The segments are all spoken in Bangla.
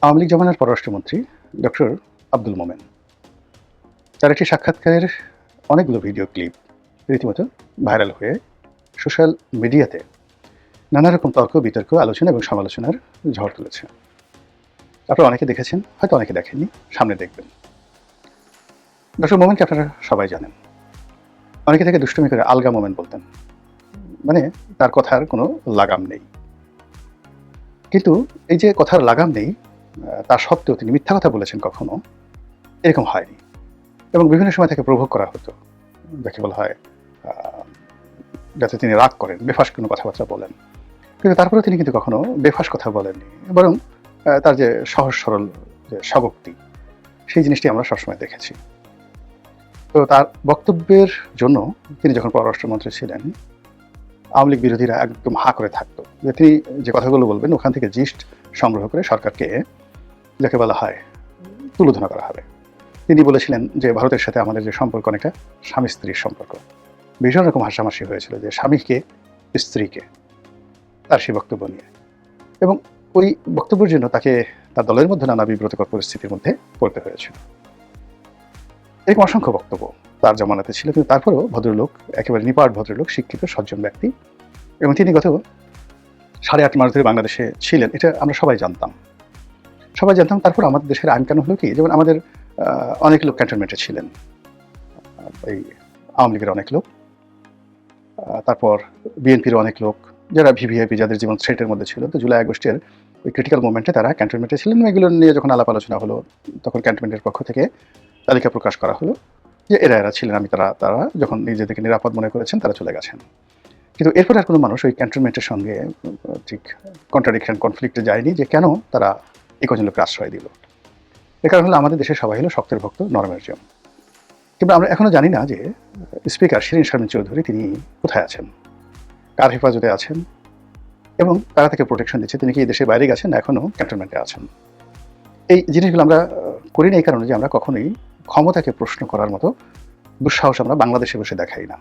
আওয়ামী লীগ জমানার পররাষ্ট্রমন্ত্রী ডক্টর আব্দুল মোমেন তার একটি সাক্ষাৎকারের অনেকগুলো ভিডিও ক্লিপ রীতিমতো ভাইরাল হয়ে সোশ্যাল মিডিয়াতে নানা রকম তর্ক বিতর্ক আলোচনা এবং সমালোচনার ঝড় তুলেছে। আপনারা অনেকে দেখেছেন, হয়তো অনেকে দেখেননি, সামনে দেখবেন। ডক্টর মোমেনকে আপনারা সবাই জানেন। অনেকে থেকে দুষ্টুমি করে আলগা মোমেন বলতেন, মানে তার কথার কোনো লাগাম নেই। কিন্তু এই যে কথার লাগাম নেই, তা সত্ত্বেও তিনি মিথ্যা কথা বলেছেন কখনো, এরকম হয়নি। এবং বিভিন্ন সময় তাকে প্রভোগ করা হতো, যাকে বলা হয় যাতে তিনি রাগ করেন, বেফাঁস কোনো কথাবার্তা বলেন। কিন্তু তারপরেও তিনি কিন্তু কখনো বেফাঁস কথা বলেননি, বরং তার যে সহজ সরল যে স্বগোক্তি, সেই জিনিসটি আমরা সবসময় দেখেছি। তো তার বক্তব্যের জন্য তিনি যখন পররাষ্ট্রমন্ত্রী ছিলেন, আওয়ামী লীগ বিরোধীরা একদম হা করে থাকতো যে তিনি যে কথাগুলো বলবেন ওখান থেকে জিস্ট সংগ্রহ করে সরকারকে, যাকে বলা হয়, তুলোধনা করা হবে। তিনি বলেছিলেন যে ভারতের সাথে আমাদের যে সম্পর্ক অনেকটা স্বামী স্ত্রীর সম্পর্ক। ভীষণ রকম হাসাহাসি হয়েছিল যে স্বামীকে স্ত্রীকে, তার সেই বক্তব্য নিয়ে। এবং ওই বক্তব্যের জন্য তাকে তার দলের মধ্যে নানা বিব্রতকর পরিস্থিতির মধ্যে পড়তে হয়েছিল। এরকম অসংখ্য বক্তব্য তার জমানাতে ছিল, কিন্তু তারপরেও ভদ্রলোক, একেবারে নিপাট ভদ্রলোক, শিক্ষিত সজ্জন ব্যক্তি। এবং তিনি গত 8.5 মাস ধরে বাংলাদেশে ছিলেন, এটা আমরা সবাই জানতাম। তারপর আমাদের দেশের আইন কানুন হলো কি, যেমন আমাদের অনেক লোক ক্যান্টনমেন্টে ছিলেন, এই আওয়ামী লীগের অনেক লোক, তারপর বিএনপির অনেক লোক, যারা ভিভিআইপি, যাদের জীবন থ্রেটের মধ্যে ছিল। তো জুলাই আগস্টের ওই ক্রিটিক্যাল মোমেন্টে তারা ক্যান্টনমেন্টে ছিলেন। এগুলো নিয়ে যখন আলাপ আলোচনা হলো, তখন ক্যান্টনমেন্টের পক্ষ থেকে তালিকা প্রকাশ করা হলো যে এরা ছিলেন। তারা যখন নিজেদেরকে নিরাপদ মনে করেছেন তারা চলে গেছেন। কিন্তু এরপর আর কোনো মানুষ ওই ক্যান্টনমেন্টের সঙ্গে ঠিক কন্ট্রাডিকশন, কনফ্লিক্টে যায়নি যে কেন তারা এই কজন লোককে আশ্রয় দিল। এর কারণ হলো আমাদের দেশের সবাই হলো শক্তের ভক্ত, নরমের জন। কিন্তু আমরা এখনও জানি না যে স্পিকার শিরীন শারমিন চৌধুরী তিনি কোথায় আছেন, কার হেফাজতে আছেন, এবং তারা তাকে প্রোটেকশন দিচ্ছে। তিনি কি দেশের বাইরে গেছেন না এখনও ক্যান্টনমেন্টে আছেন। এই জিনিসগুলো আমরা করি না এই কারণে যে আমরা কখনোই ক্ষমতাকে প্রশ্ন করার মতো দুঃসাহস আমরা বাংলাদেশে বসে দেখাই না।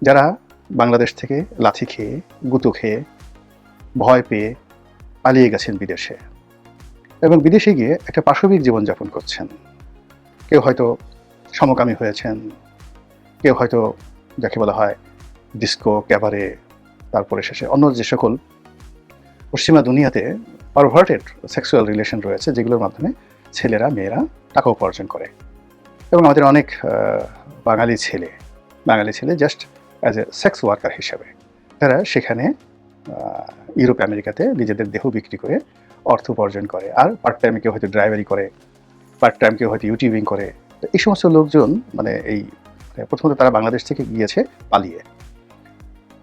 যারা বাংলাদেশ থেকে লাথি খেয়ে, গুঁতো খেয়ে, ভয় পেয়ে পালিয়ে গেছেন বিদেশে, এবং বিদেশে গিয়ে একটা পাশবিক জীবনযাপন করছেন। কেউ হয়তো সমকামী হয়েছেন, কেউ হয়তো যাকে বলা হয় ডিস্কো, ক্যাবারে, তারপরে শেষে অন্য যে সকল পশ্চিমা দুনিয়াতে পারভার্টেড সেক্সুয়াল রিলেশন রয়েছে, যেগুলোর মাধ্যমে ছেলেরা মেয়েরা টাকা উপার্জন করে। এবং আমাদের অনেক বাঙালি ছেলে just as a sex worker হিসাবে তারা সেখানে ইউরোপ আমেরিকাতে নিজেদের দেহ বিক্রি করে অর্থ উপার্জন করে। আর পার্ট টাইমে কেউ হয়তো ড্রাইভারি করে, পার্ট টাইম কেউ হয়তো ইউটিউবিং করে। তো এই সমস্ত লোকজন মানে এই প্রথমত তারা বাংলাদেশ থেকে গিয়েছে পালিয়ে,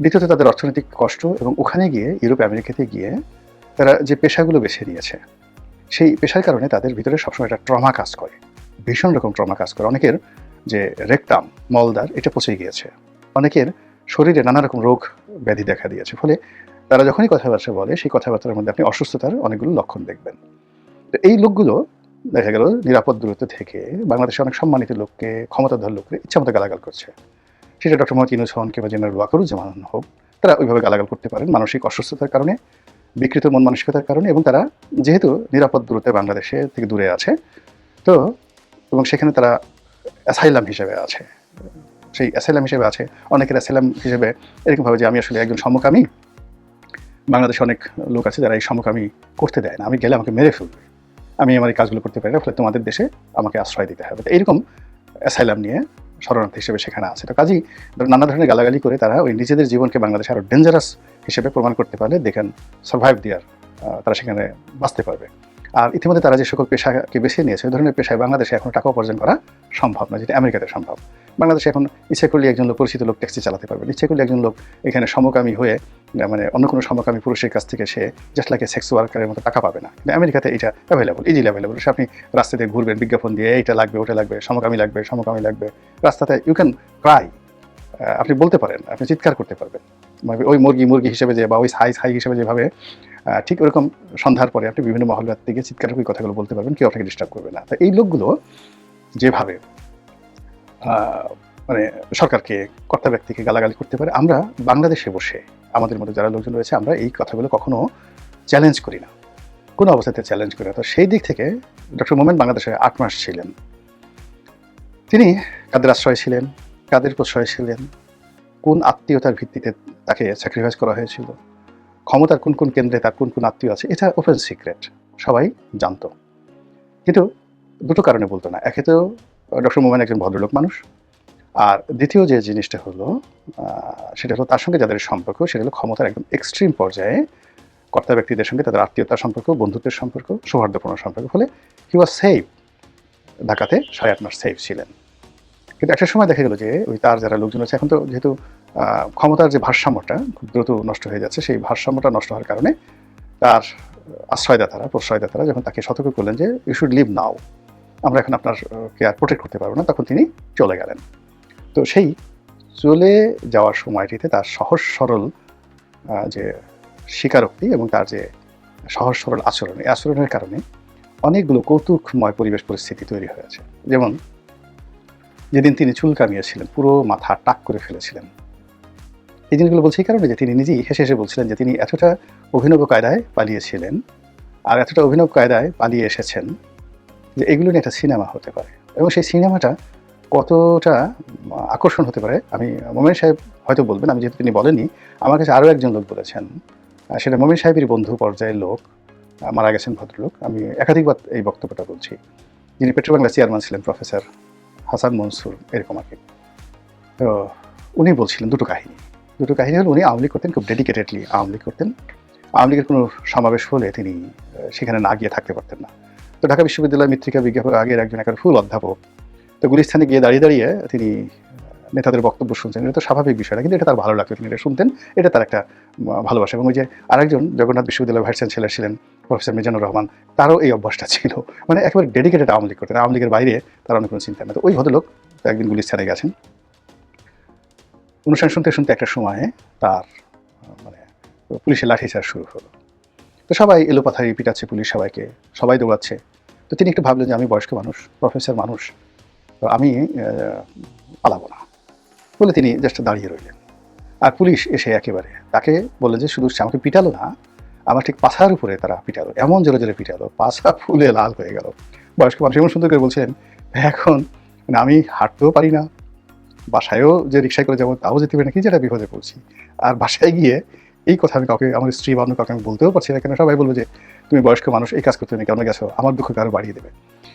দ্বিতীয়ত তাদের অর্থনৈতিক কষ্ট, এবং ওখানে গিয়ে ইউরোপ আমেরিকাতে গিয়ে তারা যে পেশাগুলো বেছে নিয়েছে সেই পেশার কারণে তাদের ভিতরে সবসময় একটা ট্রমা কাজ করে, ভীষণ রকম ট্রমা কাজ করে। অনেকের যে রেকটাম, মলদার, এটা পচে গিয়েছে। অনেকের শরীরে নানা রকম রোগ ব্যাধি দেখা দিয়েছে। ফলে তারা যখনই কথাবার্তা বলে সেই কথাবার্তার মধ্যে আপনি অসুস্থতার অনেকগুলো লক্ষণ দেখবেন। তো এই লোকগুলো দেখা গেল নিরাপদ দূরত্ব থেকে বাংলাদেশের অনেক সম্মানিত লোককে, ক্ষমতাধর লোককে ইচ্ছামতো গালাগাল করছে। সেটা ডক্টর মোহাম্মদ ইউনূস হন কিংবা জেনারেল ওয়াকারুজ্জামান হোক, তারা ওইভাবে গালাগাল করতে পারেন মানসিক অসুস্থতার কারণে, বিকৃত মন মানসিকতার কারণে। এবং তারা যেহেতু নিরাপদ দূরত্বে বাংলাদেশে থেকে দূরে আছে, তো এবং সেখানে তারা অ্যাসাইলাম হিসেবে আছে, সেই অ্যাসাইলাম হিসেবে আছে। অনেকের অ্যাসাইলাম হিসেবে এরকমভাবে যে আমি আসলে একজন সমকামী, বাংলাদেশে অনেক লোক আছে যারা এই সমকামী করতে দেয় না, আমি গেলে আমাকে মেরে ফেলবে, আমি আমার এই কাজগুলো করতে পারি না, ফলে তোমাদের দেশে আমাকে আশ্রয় দিতে হবে। এইরকম অ্যাসাইলাম নিয়ে শরণার্থী হিসেবে সেখানে আছে। তো কাজেই নানা ধরনের গালাগালি করে তারা ওই নিজেদের জীবনকে বাংলাদেশে আরও ডেঞ্জারাস হিসেবে প্রমাণ করতে পারলে দে ক্যান সার্ভাইভ দেয়ার, তারা সেখানে বাঁচতে পারবে। আর ইতিমধ্যে তারা যে সকল পেশাকে বেছে নিয়েছে, ওই ধরনের পেশায় বাংলাদেশে এখন টাকা উপার্জন করা সম্ভব না, যেটা আমেরিকাতে সম্ভব। বাংলাদেশে এখন ইচ্ছে করলে একজন লোক, পরিচিত লোক ট্যাক্সি চালাতে পারবে, ইচ্ছে করলে একজন লোক এখানে সমকামী হয়ে, মানে অন্য কোনো সমকামী পুরুষের কাছ থেকে সে জাস্ট লাইক সেক্স ওয়ার্কারের মতো টাকা পাবে না। কিন্তু আমেরিকাতে এটা অ্যাভেলেবল, ইজিলি অ্যাভেলেবল। সে আপনি রাস্তাতে ঘুরবেন, বিজ্ঞাপন দিয়ে এইটা লাগবে, ওটা লাগবে, সমকামী লাগবে, রাস্তাতে ইউ ক্যান ক্রাই, আপনি বলতে পারেন, আপনি চিৎকার করতে পারবেন। মানে ওই মুরগি হিসেবে যে, বা ওই হাই হিসেবে যেভাবে, ঠিক ওরকম সন্ধ্যার পরে আপনি বিভিন্ন মহল্লার থেকে চিৎকার করে কথাগুলো বলতে পারবেন, কেউ আপনাকে ডিস্টার্ব করবে না। তো এই লোকগুলো যেভাবে মানে সরকারকে, কর্তা ব্যক্তিকে গালাগালি করতে পারে, আমরা বাংলাদেশে বসে আমাদের মধ্যে যারা লোকজন রয়েছে আমরা এই কথাগুলো কখনো চ্যালেঞ্জ করি না। কোনো অবস্থাতে চ্যালেঞ্জ করে। তো সেই দিক থেকে ডক্টর মোমেন বাংলাদেশে 8 মাস ছিলেন। তিনি কাদের আশ্রয় ছিলেন, কাদের প্রশ্রয় ছিলেন, কোন আত্মীয়তার ভিত্তিতে তাকে স্যাক্রিফাইস করা হয়েছিল, ক্ষমতার কোন কোন কেন্দ্রে তার কোন কোন আত্মীয় আছে, এটা ওপেন সিক্রেট, সবাই জানতো। কিন্তু দুটো কারণে বলতো না। একে তো ডক্টর মোমেন একজন ভদ্রলোক মানুষ, আর দ্বিতীয় যে জিনিসটা হলো সেটা হলো তার সঙ্গে যাদের সম্পর্ক সেটা হলো ক্ষমতার একদম এক্সট্রিম পর্যায়ে কর্তা ব্যক্তিদের সঙ্গে তাদের আত্মীয়তার সম্পর্ক, বন্ধুত্বের সম্পর্ক, সৌহার্দ্যপূর্ণ সম্পর্ক। ফলে হি ওয়াজ সেফ, ঢাকাতে 8.5 মাস সেফ ছিলেন। কিন্তু একটা সময় দেখা গেল যে ওই তার যারা লোকজন আছে, এখন তো যেহেতু ক্ষমতার যে ভারসাম্যটা খুব দ্রুত নষ্ট হয়ে যাচ্ছে, সেই ভারসাম্যটা নষ্ট হওয়ার কারণে তার আশ্রয়দাতারা, প্রশ্রয়দাতারা যখন তাকে সতর্ক করলেন যে ইউ শুড লিভ নাও, আমরা এখন আপনার কেয়ার প্রোটেক্ট করতে পারবো না, তখন তিনি চলে গেলেন। তো সেই চলে যাওয়ার সময়টিতে তার সহজ সরল যে স্বীকারোক্তি এবং তার যে সহজ সরল আচরণ, এই আচরণের কারণে অনেকগুলো কৌতুকময় পরিবেশ পরিস্থিতি তৈরি হয়েছে। যেমন যেদিন তিনি চুল কামিয়েছিলেন, পুরো মাথা টাক করে ফেলেছিলেন, এই জিনিসগুলো বলছি এই কারণে যে তিনি নিজেই হেসে হেসে বলছিলেন যে তিনি এতটা অভিনব কায়দায় পালিয়েছিলেন আর এতটা অভিনব কায়দায় পালিয়ে এসেছেন যে এগুলো নিয়ে একটা সিনেমা হতে পারে, এবং সেই সিনেমাটা কতটা আকর্ষণ হতে পারে আমি মোমেন সাহেব হয়তো বলবেন, আমি যেহেতু তিনি বলেননি, আমার কাছে আরও একজন লোক বলেছেন, সেটা মোমেন সাহেবের বন্ধু পর্যায়ের লোক, মারা গেছেন ভদ্রলোক, আমি একাধিকবার এই বক্তব্যটা বলছি, যিনি পেট্রোবাংলা চেয়ারম্যান ছিলেন, প্রফেসর হাসান মনসুর, এরকম আর কি। তো উনি বলছিলেন দুটো কাহিনী হলো, উনি আওয়ামী লীগ করতেন, খুব ডেডিকেটেডলি আওয়ামী লীগ করতেন। আওয়ামী লীগের কোনো সমাবেশ হলে তিনি সেখানে না গিয়ে থাকতে পারতেন না। তো ঢাকা বিশ্ববিদ্যালয় মৃত্তিকা বিজ্ঞাপন আগের একজন একেবারে ফুল অধ্যাপক, তো গুলিস্তানে গিয়ে দাঁড়িয়ে দাঁড়িয়ে তিনি নেতাদের বক্তব্য শুনছেন, এটা তো স্বাভাবিক বিষয় না, কিন্তু এটা তার ভালো লাগতো, তিনি এটা শুনতেন, এটা তার একটা ভালোবাসা। এবং ওই যে আরেকজন জগন্নাথ বিশ্ববিদ্যালয়ের ভাইস চ্যান্সেলর ছিলেন প্রফেসর মিজানুর রহমান, তারও এই অভ্যাসটা ছিল, মানে একেবারে ডেডিকেটেড আওয়ামী লীগ করতেন, আওয়ামী লীগের বাইরে তার অনেক কোনো চিন্তা নেই। তো ওই ভদ্রলোক একদিন গুলিস্তানে গেছেন, অনুষ্ঠান শুনতে শুনতে একটা সময়ে তার মানে পুলিশের লাঠিচার্জ শুরু হলো। তো সবাই এলোপাথারি পিটাচ্ছে, পুলিশ সবাইকে, সবাই দৌড়াচ্ছে। তো তিনি একটু ভাবলেন যে আমি বয়স্ক মানুষ, প্রফেসর মানুষ, তো আমি পালাবো না বলে তিনি জাস্ট দাঁড়িয়ে রইলেন। আর পুলিশ এসে একেবারে তাকে বললেন যে শুধু সে আমাকে পিটালো না, আমার ঠিক পাছার উপরে তারা পিটালো, এমন জোরে জোরে পিটালো, পাছা ফুলে লাল হয়ে গেল। বয়স্ক মানুষ এমন সুন্দর করে বলছিলেন, এখন আমি হাঁটতেও পারি না, বাসায়ও যে রিক্সায় করে যাবো তাও যেতে পারি না, কি যেটা বিপদে পড়ছি। আর বাসায় গিয়ে এই কথা আমি কাউকে, আমার স্ত্রী বা অন্য কাউকে আমি বলতেও পারছি না, কেন সবাই বলবো যে তুমি বয়স্ক মানুষ, এই কাজ করতে তুমি কেন গেছো, আমার দুঃখ আরও বাড়িয়ে দেবে।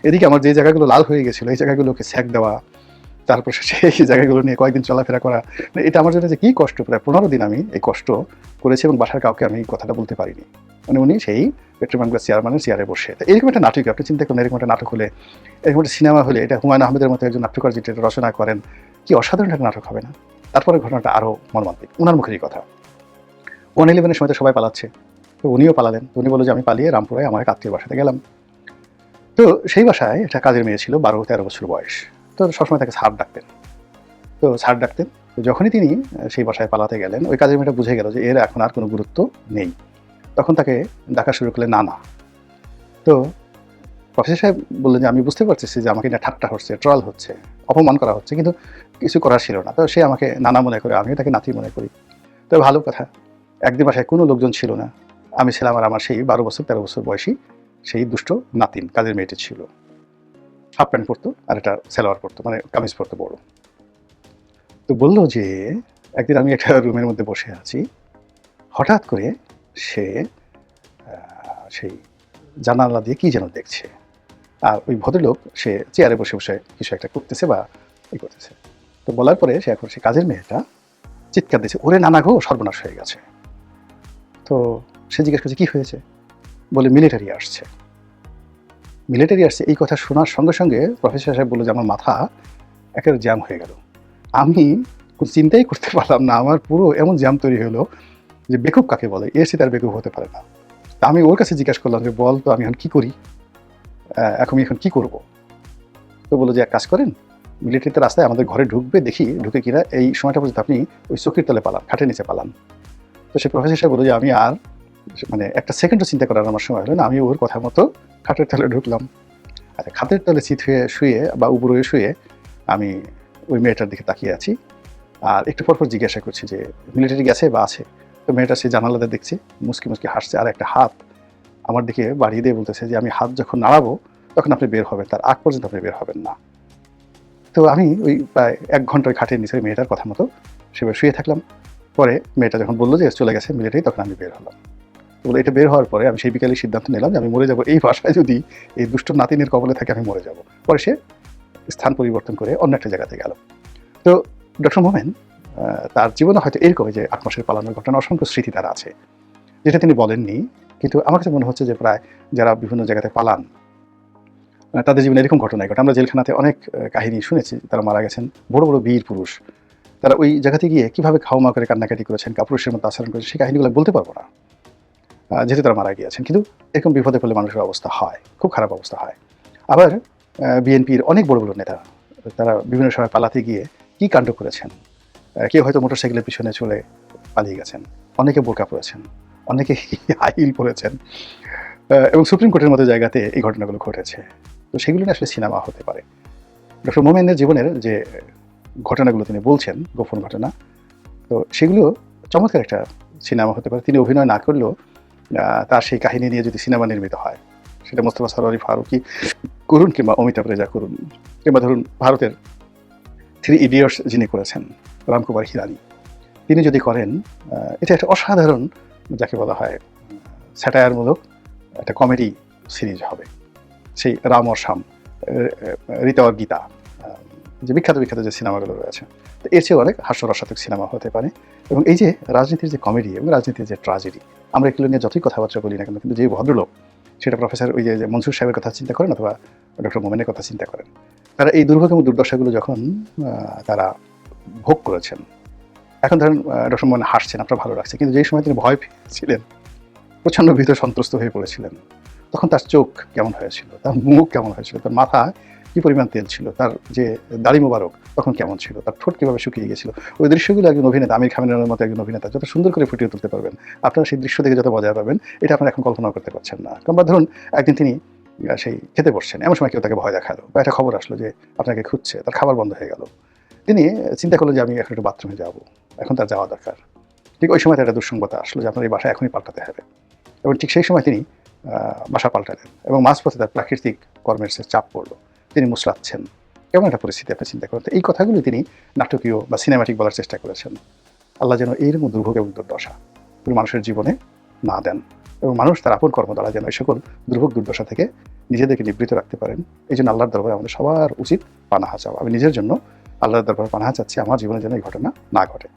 এদিকে আমার যে জায়গাগুলো লাল হয়ে গেছিলো, এই জায়গাগুলোকে স্যাক দেওয়া, তারপর সেই জায়গাগুলো নিয়ে কয়েকদিন চলাফেরা করা, এটা আমার জন্য যে কী কষ্ট, প্রায় 15 দিন আমি এই কষ্ট করেছি এবং বাসার কাউকে আমি এই কথাটা বলতে পারিনি। মানে উনি সেই পেট্রোবাংলা চেয়ারম্যানের চেয়ারে বসে, এরকম একটা নাটক, আপনি চিন্তা করেন, এরকম একটা নাটক হলে, এরকম একটা সিনেমা হলে, এটা হুমায়ুন আহমেদের মতো একজন নাট্যকার যেটা রচনা করেন, কি অসাধারণ একটা নাটক হবে না? তারপরে ঘটনাটা আরও মর্মান্তিক, ওনার মুখেরই কথা। 111-এর সময় তো সবাই পালাচ্ছে, তো উনিও পালালেন। তো উনি বলল যে আমি পালিয়ে রামপুরায় আমার এক আত্মীয় বাসাতে গেলাম। তো সেই বাসায় একটা কাজের মেয়ে ছিল, 12-13 বছর বয়স, তো সবসময় তাকে স্যার ডাকতেন। তো যখনই তিনি সেই বাসায় পালাতে গেলেন, ওই কাজের মেয়েটা বুঝে গেল যে এর এখন আর কোনো গুরুত্ব নেই, তখন তাকে ডাকা শুরু করলেন নানা। তো প্রফেসর সাহেব বললেন যে আমি বুঝতে পারতেছি যে আমাকে নিয়ে ঠাট্টা হচ্ছে, ট্রল হচ্ছে, অপমান করা হচ্ছে, কিন্তু কিছু করার ছিল না। তো সে আমাকে নানা মনে করে, আমিও তাকে নাতি মনে করি। তো ভালো কথা, একদিন বাসায় কোনো লোকজন ছিল না, আমি ছিলাম আর আমার সেই 12-13 বছর বয়সী সেই দুষ্ট নাতিন, কাজের মেয়েটি ছিল। হাফ প্যান্ট পরতো আর একটা সালোয়ার পরতো, মানে কামিজ পরতো বড়। তো বললো যে একদিন আমি একটা রুমের মধ্যে বসে আছি, হঠাৎ করে সে সেই জানালা দিয়ে কি যেন দেখছে, আর ওই ভদ্রলোক সে চেয়ারে বসে বসে কিছু একটা করতেছে বা ই করতেছে। তো বলার পরে সে এখন সে কাজের মেয়েটা চিৎকার দিচ্ছে, ওরে নানা গো, সর্বনাশ হয়ে গেছে। তো সে জিজ্ঞেস করছে কি হয়েছে, বলে মিলিটারি আসছে। এই কথা শোনার সঙ্গে সঙ্গে প্রফেসর সাহেব বললো যে আমার মাথা একেবারে জ্যাম হয়ে গেল, আমি কোনো চিন্তাই করতে পারলাম না, আমার পুরো এমন জ্যাম তৈরি হলো যে বেকুব কাকে বলে, এসে তার বেকুব হতে পারে না। তা আমি ওর কাছে জিজ্ঞাসা করলাম যে বল তো আমি এখন কী করি, এখন কী করবো। তো বললো যে এক কাজ করেন, মিলিটারিতে রাস্তায় আমাদের ঘরে ঢুকবে, দেখি ঢুকে কিনা, এই সময়টা পর্যন্ত আপনি ওই চৌকির তলে পালান, খাটের নিচে পালান। তো সে প্রফেসর সাহেব বললো যে আমি আর মানে একটা সেকেন্ডও চিন্তা করার আমার সময় হলো না, আমি ওর কথা মতো খাটের তলে ঢুকলাম। আচ্ছা, খাটের তলে চিত হয়ে শুয়ে বা উপর হয়ে শুয়ে আমি ওই মেয়েটার দিকে তাকিয়ে আছি, আর একটু পরপর জিজ্ঞাসা করছি যে মিলিটারি গেছে বা আছে। তো মেয়েটা সে জানালাতে দেখছে, মুসকি মুসকি হাসছে, আর একটা হাত আমার দিকে বাড়িয়ে দিয়ে বলতেছে যে আমি হাত যখন নাড়াবো তখন আপনি বের হবেন, তার আগ পর্যন্ত আপনি বের হবেন না। তো আমি ওই প্রায় ১ ঘন্টা ওই খাটের নিচে মেয়েটার কথা মতো সেভাবে শুয়ে থাকলাম। পরে মেয়েটা যখন বলল যে চলে গেছে মিলিটারি, তখন আমি বের হলাম। তো এটা বের হওয়ার পরে আমি সেই বিকালে সিদ্ধান্ত নিলাম যে আমি মরে যাব। এই বাসায় যদি এই দুষ্ট নাতিনের কবলে থাকে আমি মরে যাব। পরে সে স্থান পরিবর্তন করে অন্য একটা জায়গাতে গেল। তো ডক্টর মোমেন তার জীবনে হয়তো এরকম যে ৮ মাসের পালানোর ঘটনা অসংখ্য স্মৃতি তার আছে, যেটা তিনি বলেননি। কিন্তু আমার কাছে মনে হচ্ছে যে প্রায় যারা বিভিন্ন জায়গাতে পালান তাদের জীবনে এরকম ঘটনাই ঘটে। আমরা জেলখানাতে অনেক কাহিনী শুনেছি, তারা মারা গেছেন বড় বড় বীর পুরুষ। তারা ওই জায়গাতে গিয়ে কীভাবে খাওয়া করে কান্নাকাটি করেছেন, কাপুরুষের মতো আচরণ করেছেন, সেই কাহিনীগুলো বলতে পারবো না, যেহেতু তারা মারা গিয়েছেন। কিন্তু এরকম বিপদে পড়লে মানুষের অবস্থা হয়, খুব খারাপ অবস্থা হয়। আবার বিএনপির অনেক বড় বড় নেতা তারা বিভিন্ন সময় পালাতে গিয়ে কী কাণ্ড করেছেন। কেউ হয়তো মোটরসাইকেলের পিছনে চলে পালিয়ে গেছেন, অনেকে বোরকা পরেছেন, অনেকে হাই হিল পরেছেন, এবং সুপ্রিম কোর্টের মতো জায়গাতে এই ঘটনাগুলো ঘটেছে। তো সেগুলো নিয়ে আসলে সিনেমা হতে পারে। ডক্টর মোমেনের জীবনের যে ঘটনাগুলো তিনি বলছেন, গোপন ঘটনা, তো সেগুলো চমৎকার একটা সিনেমা হতে পারে। তিনি অভিনয় না করলেও তার সেই কাহিনী নিয়ে যদি সিনেমা নির্মিত হয়, সেটা মোস্তফা সরোয়ারি ফারুকী করুন কিংবা অমিতাভ রেজা করুন, কিংবা ধরুন ভারতের 3 ইডিয়টস যিনি করেছেন রামকুমার হিরানি, তিনি যদি করেন, এটা একটা অসাধারণ, যাকে বলা হয় স্যাটায়ারমূলক একটা কমেডি সিরিজ হবে। সেই রাম আর শ্যাম, রীতা আর গীতা, যে বিখ্যাত বিখ্যাত যে সিনেমাগুলো রয়েছে, তো এর চেয়েও অনেক হাস্যরসাত্মক সিনেমা হতে পারে। এবং এই যে রাজনীতির যে কমেডি এবং রাজনীতির যে ট্র্যাজেডি, আমরা এগুলো নিয়ে যতই কথাবার্তা বলি না কেন, কিন্তু যে ভদ্রলোক, সেটা প্রফেসর ওই যে মনসুর সাহেবের কথা চিন্তা করেন অথবা ডক্টর মোমেনের কথা চিন্তা করেন, তারা এই দুর্ভোগ এবং দুর্দশাগুলো যখন তারা ভোগ করেছেন, এখন ধরেন ডক্টর মোমেন হাসছেন, আপনার ভালো লাগছে, কিন্তু যেই সময় তিনি ভয় পেয়েছিলেন, প্রচণ্ড ভীত সন্ত্রস্ত হয়ে পড়েছিলেন, তখন তার চোখ কেমন হয়েছিল, তার মুখ কেমন হয়েছিল, তার মাথা কী পরিমাণ তেল ছিল, তার যে দাড়ি মোবারক তখন কেমন ছিল, তার ঠোঁট কীভাবে শুকিয়ে গিয়েছিল, ওই দৃশ্যগুলো একজন অভিনেতা, আমির খানের মতো একজন অভিনেতা যত সুন্দর করে ফুটিয়ে তুলতে পারবেন, আপনারা সেই দৃশ্য দেখে যত মজা পাবেন, এটা আপনারা এখন কল্পনা করতে পারছেন না। কিংবা ধরুন একদিন তিনি সেই খেতে বসছেন, এমন সময় কেউ তাকে ভয় দেখালো বা একটা খবর আসলো যে আপনাকে খুঁজছে, তার খাবার বন্ধ হয়ে গেল, তিনি চিন্তা করলেন যে আমি এখন একটু বাথরুমে যাবো, এখন তার যাওয়া দরকার। ঠিক ওই সময় তার একটা দুঃসংবাদ আসলো যে আপনার এই বাসা এখনই পাল্টাতে হবে, এবং ঠিক সেই সময় তিনি বাসা পাল্টালেন এবং মাঝপথে তার প্রাকৃতিক কর্মের সে চাপ পড়লো, তিনি মুচড়াচ্ছেন, কেমন একটা পরিস্থিতি আপনি চিন্তা করেন। এই কথাগুলো তিনি নাটকীয় বা সিনেমাটিক বলার চেষ্টা করেছেন। আল্লাহ যেন এইরকম দুর্ভোগ এবং দুর্দশা মানুষের জীবনে না দেন, এবং মানুষ তার আপন কর্ম দ্বারা যেন এই সকল দুর্ভোগ দুর্দশা থেকে নিজেদেরকে নিবৃত রাখতে পারেন। এই জন্য আল্লাহর দরবারে আমাদের সবার উচিত পানাহা চাওয়া। আমি নিজের জন্য আল্লাহর দরবারে পানাহা চাচ্ছি, আমার জীবনে যেন এই ঘটনা না ঘটে।